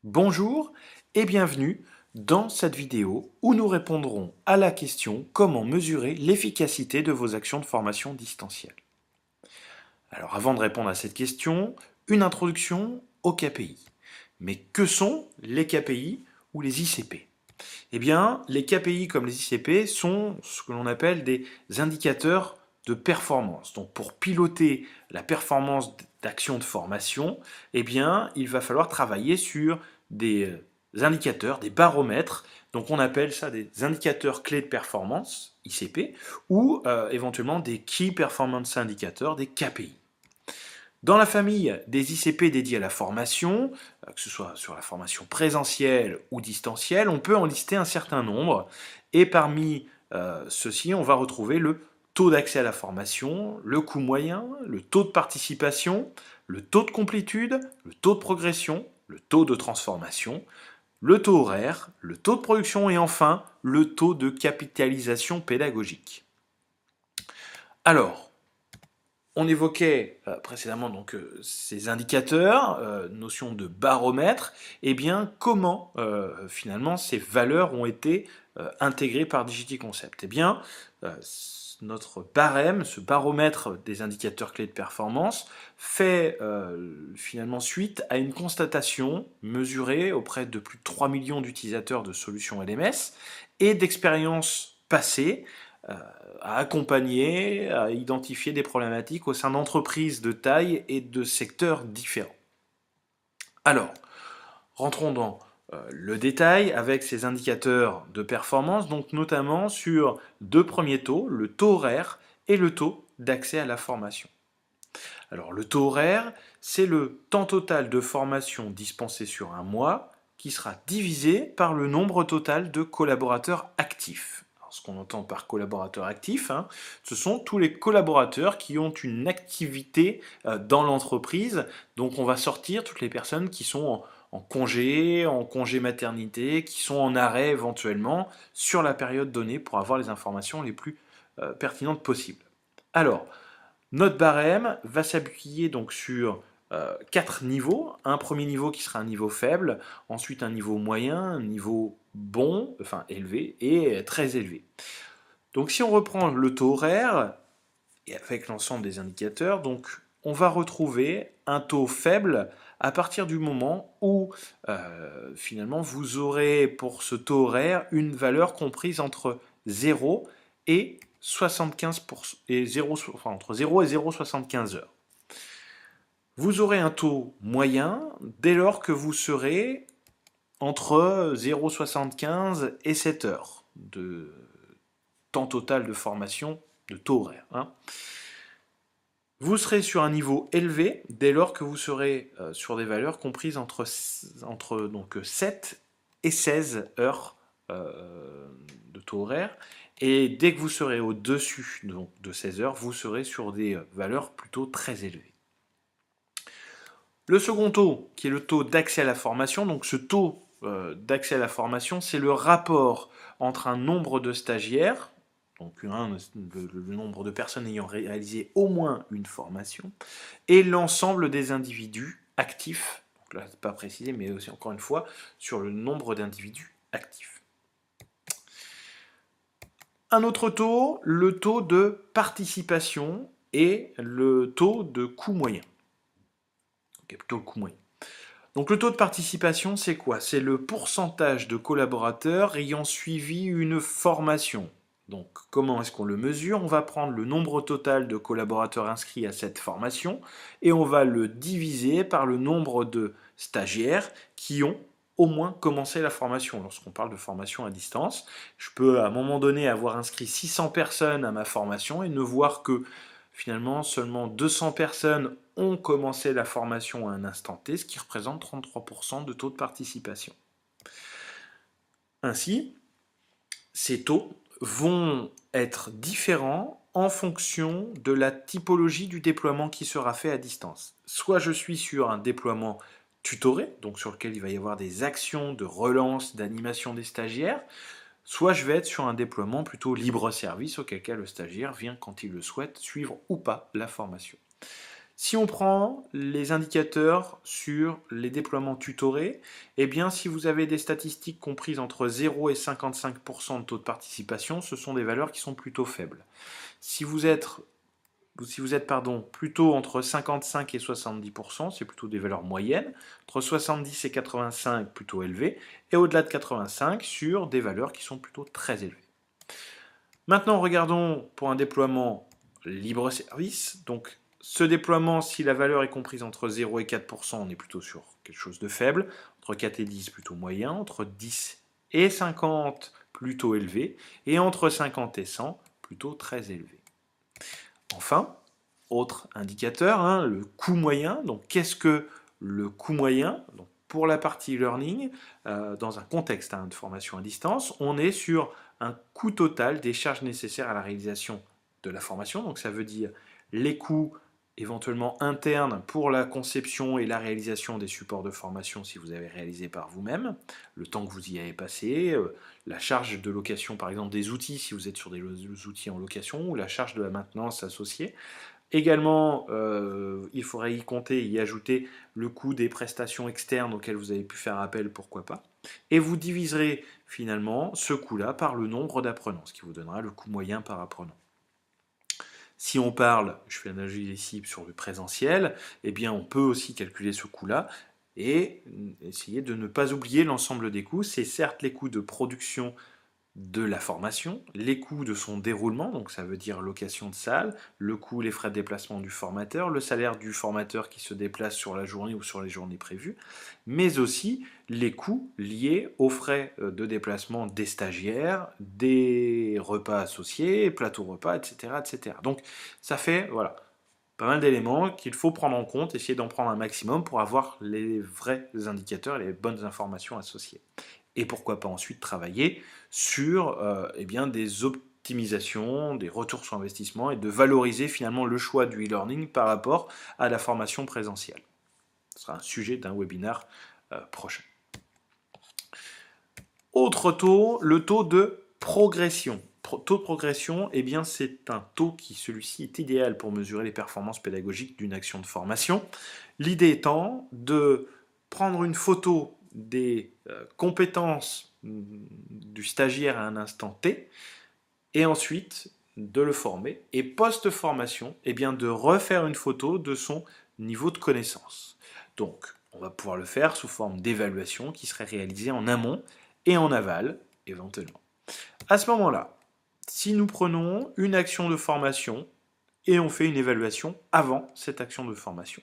Bonjour et bienvenue dans cette vidéo où nous répondrons à la question comment mesurer l'efficacité de vos actions de formation distancielle. Alors avant de répondre à cette question, une introduction aux KPI. Mais que sont les KPI ou les ICP? Eh bien, les KPI comme les ICP sont ce que l'on appelle des indicateurs de performance. Donc pour piloter la performance d'actions de formation, eh bien, il va falloir travailler sur des indicateurs, des baromètres. Donc on appelle ça des indicateurs clés de performance, ICP, ou éventuellement des Key Performance Indicators, des KPI. Dans la famille des ICP dédiés à la formation, que ce soit sur la formation présentielle ou distancielle, on peut en lister un certain nombre. Et parmi ceux-ci, on va retrouver le taux d'accès à la formation, le coût moyen, le taux de participation, le taux de complétude, le taux de progression, le taux de transformation, le taux horaire, le taux de production et enfin le taux de capitalisation pédagogique. Alors, on évoquait précédemment donc ces indicateurs, notion de baromètre. Eh bien, comment finalement ces valeurs ont été intégrées par Digity Concept? Eh bien, notre barème, ce baromètre des indicateurs clés de performance, fait finalement suite à une constatation mesurée auprès de plus de 3 millions d'utilisateurs de solutions LMS et d'expériences passées à accompagner, à identifier des problématiques au sein d'entreprises de taille et de secteurs différents. Alors, rentrons dans le détail avec ces indicateurs de performance, donc notamment sur deux premiers taux, le taux horaire et le taux d'accès à la formation. Alors, le taux horaire, c'est le temps total de formation dispensé sur un mois qui sera divisé par le nombre total de collaborateurs actifs. Alors, ce qu'on entend par collaborateurs actifs, ce sont tous les collaborateurs qui ont une activité dans l'entreprise. Donc on va sortir toutes les personnes qui sont en congé maternité, qui sont en arrêt éventuellement sur la période donnée pour avoir les informations les plus pertinentes possibles. Alors, notre barème va s'appuyer donc sur 4 niveaux. Un premier niveau qui sera un niveau faible, ensuite un niveau moyen, un niveau bon, enfin élevé, et très élevé. Donc si on reprend le taux horaire, et avec l'ensemble des indicateurs, donc on va retrouver un taux faible à partir du moment où finalement vous aurez pour ce taux horaire une valeur comprise entre 0 et 75% et 0, enfin, entre 0 et 0,75 heures. Vous aurez un taux moyen dès lors que vous serez entre 0,75 et 7 heures de temps total de formation de taux horaire. Vous serez sur un niveau élevé dès lors que vous serez sur des valeurs comprises entre donc 7 et 16 heures de taux horaire. Et dès que vous serez au-dessus de 16 heures, vous serez sur des valeurs plutôt très élevées. Le second taux, qui est le taux d'accès à la formation, donc ce taux d'accès à la formation, c'est le rapport entre un nombre de stagiaires, donc le nombre de personnes ayant réalisé au moins une formation, et l'ensemble des individus actifs, donc là c'est pas précisé, mais aussi encore une fois, sur le nombre d'individus actifs. Un autre taux, le taux de participation et le taux de coût moyen. Okay, plutôt le coût moyen. Donc le taux de participation, c'est quoi? C'est le pourcentage de collaborateurs ayant suivi une formation. Donc comment est-ce qu'on le mesure? On va prendre le nombre total de collaborateurs inscrits à cette formation et on va le diviser par le nombre de stagiaires qui ont au moins commencé la formation. Lorsqu'on parle de formation à distance, je peux à un moment donné avoir inscrit 600 personnes à ma formation et ne voir que finalement seulement 200 personnes ont commencé la formation à un instant T, ce qui représente 33% de taux de participation. Ainsi, ces taux vont être différents en fonction de la typologie du déploiement qui sera fait à distance. Soit je suis sur un déploiement tutoré, donc sur lequel il va y avoir des actions de relance, d'animation des stagiaires, soit je vais être sur un déploiement plutôt libre service, auquel cas le stagiaire vient quand il le souhaite suivre ou pas la formation. Si on prend les indicateurs sur les déploiements tutorés, eh bien, si vous avez des statistiques comprises entre 0 et 55% de taux de participation, ce sont des valeurs qui sont plutôt faibles. Si vous êtes plutôt entre 55 et 70%, c'est plutôt des valeurs moyennes, entre 70 et 85 plutôt élevées, et au-delà de 85 sur des valeurs qui sont plutôt très élevées. Maintenant, regardons pour un déploiement libre service. Donc, ce déploiement, si la valeur est comprise entre 0 et 4%, on est plutôt sur quelque chose de faible. Entre 4 et 10, plutôt moyen. Entre 10 et 50, plutôt élevé. Et entre 50 et 100, plutôt très élevé. Enfin, autre indicateur, le coût moyen. Donc, qu'est-ce que le coût moyen? Donc, pour la partie learning, dans un contexte de formation à distance, on est sur un coût total des charges nécessaires à la réalisation de la formation. Donc, ça veut dire les coûts éventuellement internes pour la conception et la réalisation des supports de formation si vous avez réalisé par vous-même, le temps que vous y avez passé, la charge de location par exemple des outils si vous êtes sur des outils en location, ou la charge de la maintenance associée. Également, il faudrait y compter, y ajouter le coût des prestations externes auxquelles vous avez pu faire appel, pourquoi pas. Et vous diviserez finalement ce coût-là par le nombre d'apprenants, ce qui vous donnera le coût moyen par apprenant. Si on parle, je fais l'analogie ici sur le présentiel, eh bien on peut aussi calculer ce coût-là et essayer de ne pas oublier l'ensemble des coûts. C'est certes les coûts de production de la formation, les coûts de son déroulement, donc ça veut dire location de salle, le coût, les frais de déplacement du formateur, le salaire du formateur qui se déplace sur la journée ou sur les journées prévues, mais aussi les coûts liés aux frais de déplacement des stagiaires, des repas associés, plateaux repas, etc., etc. Donc ça fait, voilà, pas mal d'éléments qu'il faut prendre en compte, essayer d'en prendre un maximum pour avoir les vrais indicateurs et les bonnes informations associées. Et pourquoi pas ensuite travailler sur des optimisations, des retours sur investissement et de valoriser finalement le choix du e-learning par rapport à la formation présentielle. Ce sera un sujet d'un webinaire prochain. Autre taux, le taux de progression. Taux de progression, eh bien, c'est un taux qui, celui-ci, est idéal pour mesurer les performances pédagogiques d'une action de formation. L'idée étant de prendre une photo des compétences du stagiaire à un instant T, et ensuite de le former, et post-formation, eh bien, de refaire une photo de son niveau de connaissance. Donc, on va pouvoir le faire sous forme d'évaluation qui serait réalisée en amont et en aval, éventuellement. À ce moment-là, si nous prenons une action de formation et on fait une évaluation avant cette action de formation,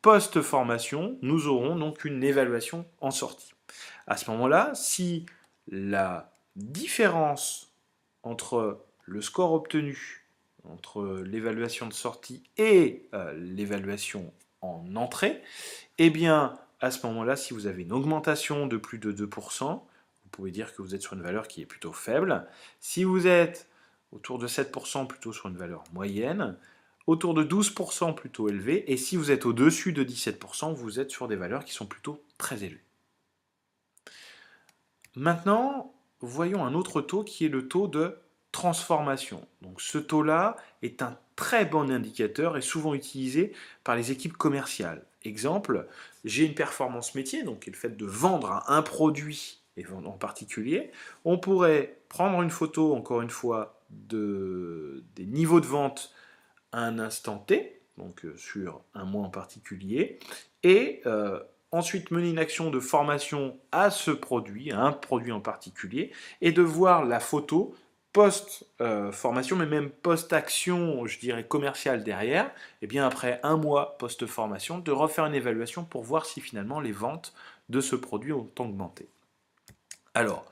post-formation, nous aurons donc une évaluation en sortie. À ce moment-là, si la différence entre le score obtenu, entre l'évaluation de sortie et l'évaluation en entrée, eh bien, à ce moment-là, si vous avez une augmentation de plus de 2%, vous pouvez dire que vous êtes sur une valeur qui est plutôt faible. Si vous êtes autour de 7%, plutôt sur une valeur moyenne, autour de 12% plutôt élevé, et si vous êtes au-dessus de 17%, vous êtes sur des valeurs qui sont plutôt très élevées. Maintenant, voyons un autre taux qui est le taux de transformation. Donc ce taux-là est un très bon indicateur et souvent utilisé par les équipes commerciales. Exemple, j'ai une performance métier, donc qui est le fait de vendre un produit en particulier. On pourrait prendre une photo, encore une fois, des niveaux de vente à un instant T, donc sur un mois en particulier, et ensuite mener une action de formation à ce produit, à un produit en particulier, et de voir la photo post-formation, mais même post-action, je dirais, commerciale derrière, et bien après un mois post-formation, de refaire une évaluation pour voir si finalement les ventes de ce produit ont augmenté. Alors,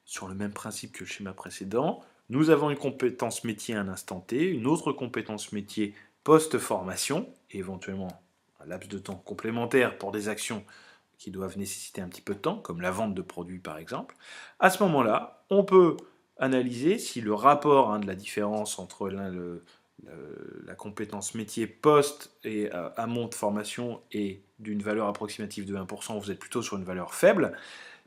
sur le même principe que le schéma précédent, nous avons une compétence métier à un instant T, une autre compétence métier post-formation, et éventuellement un laps de temps complémentaire pour des actions qui doivent nécessiter un petit peu de temps, comme la vente de produits par exemple. À ce moment-là, on peut analyser si le rapport de la différence entre la compétence métier post et amont de formation est d'une valeur approximative de 1%, vous êtes plutôt sur une valeur faible,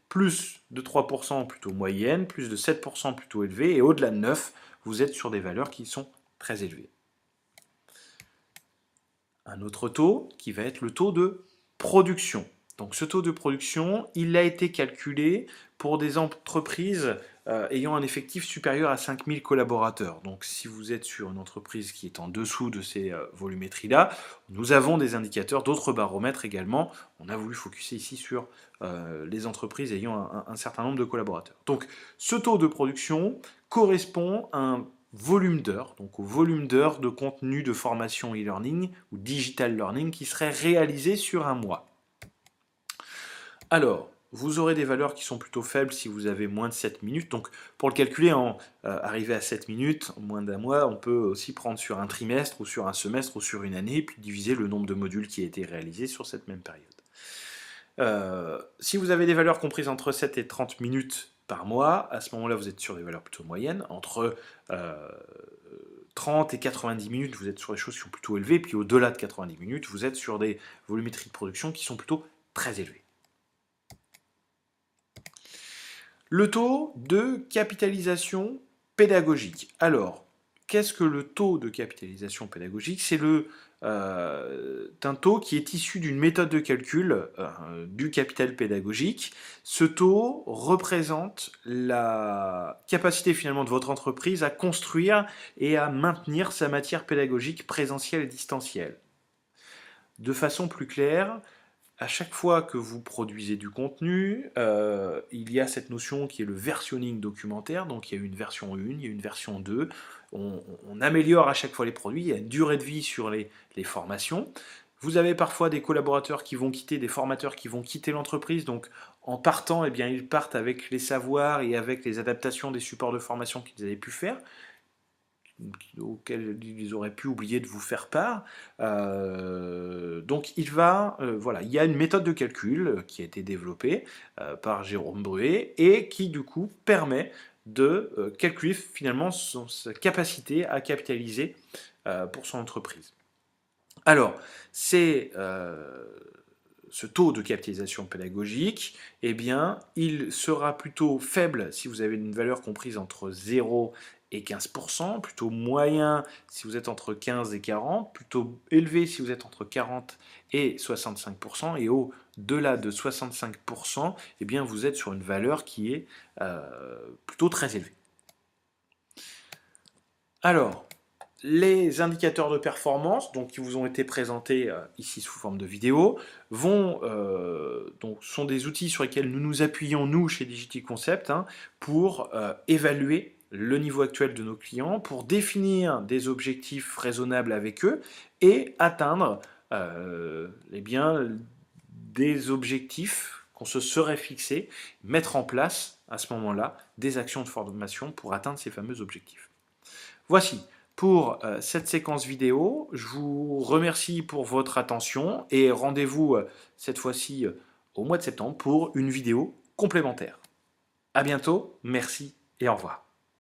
plus de 3% plutôt moyenne, plus de 7% plutôt élevé, et au-delà de 9, vous êtes sur des valeurs qui sont très élevées. un autre taux qui va être le taux de production. Donc ce taux de production, il a été calculé pour des entreprises ayant un effectif supérieur à 5000 collaborateurs. Donc si vous êtes sur une entreprise qui est en dessous de ces volumétries-là, nous avons des indicateurs, d'autres baromètres également. On a voulu focuser ici sur les entreprises ayant un certain nombre de collaborateurs. Donc ce taux de production correspond à un volume d'heures, donc au volume d'heures de contenu de formation e-learning ou digital learning qui serait réalisé sur un mois. Alors, vous aurez des valeurs qui sont plutôt faibles si vous avez moins de 7 minutes. Donc, pour le calculer, arriver à 7 minutes, en moins d'un mois, on peut aussi prendre sur un trimestre ou sur un semestre ou sur une année, puis diviser le nombre de modules qui a été réalisé sur cette même période. Si vous avez des valeurs comprises entre 7 et 30 minutes par mois, à ce moment-là, vous êtes sur des valeurs plutôt moyennes. Entre 30 et 90 minutes, vous êtes sur des choses qui sont plutôt élevées. Puis au-delà de 90 minutes, vous êtes sur des volumétries de production qui sont plutôt très élevées. Le taux de capitalisation pédagogique. Alors, qu'est-ce que le taux de capitalisation pédagogique? C'est un taux qui est issu d'une méthode de calcul du capital pédagogique. Ce taux représente la capacité finalement de votre entreprise à construire et à maintenir sa matière pédagogique présentielle et distancielle. De façon plus claire, à chaque fois que vous produisez du contenu, il y a cette notion qui est le versionning documentaire, donc il y a une version 1, il y a une version 2, on améliore à chaque fois les produits, il y a une durée de vie sur les formations. Vous avez parfois des collaborateurs qui vont quitter, des formateurs qui vont quitter l'entreprise, donc en partant, eh bien, ils partent avec les savoirs et avec les adaptations des supports de formation qu'ils avaient pu faire, auxquels ils auraient pu oublier de vous faire part. Donc voilà, il y a une méthode de calcul qui a été développée par Jérôme Bruet et qui du coup permet de calculer finalement sa capacité à capitaliser pour son entreprise. Alors, c'est ce taux de capitalisation pédagogique, eh bien, il sera plutôt faible si vous avez une valeur comprise entre 0 et 15%, plutôt moyen si vous êtes entre 15 et 40, plutôt élevé si vous êtes entre 40 et 65%, et au-delà de 65%, eh bien, vous êtes sur une valeur qui est plutôt très élevée. Alors, les indicateurs de performance, donc, qui vous ont été présentés ici sous forme de vidéo, sont des outils sur lesquels nous nous appuyons, nous, chez DigitalConcept, pour évaluer le niveau actuel de nos clients, pour définir des objectifs raisonnables avec eux et atteindre des objectifs qu'on se serait fixés, mettre en place à ce moment-là des actions de formation pour atteindre ces fameux objectifs. Voici pour cette séquence vidéo. Je vous remercie pour votre attention et rendez-vous cette fois-ci au mois de septembre pour une vidéo complémentaire. À bientôt, merci et au revoir.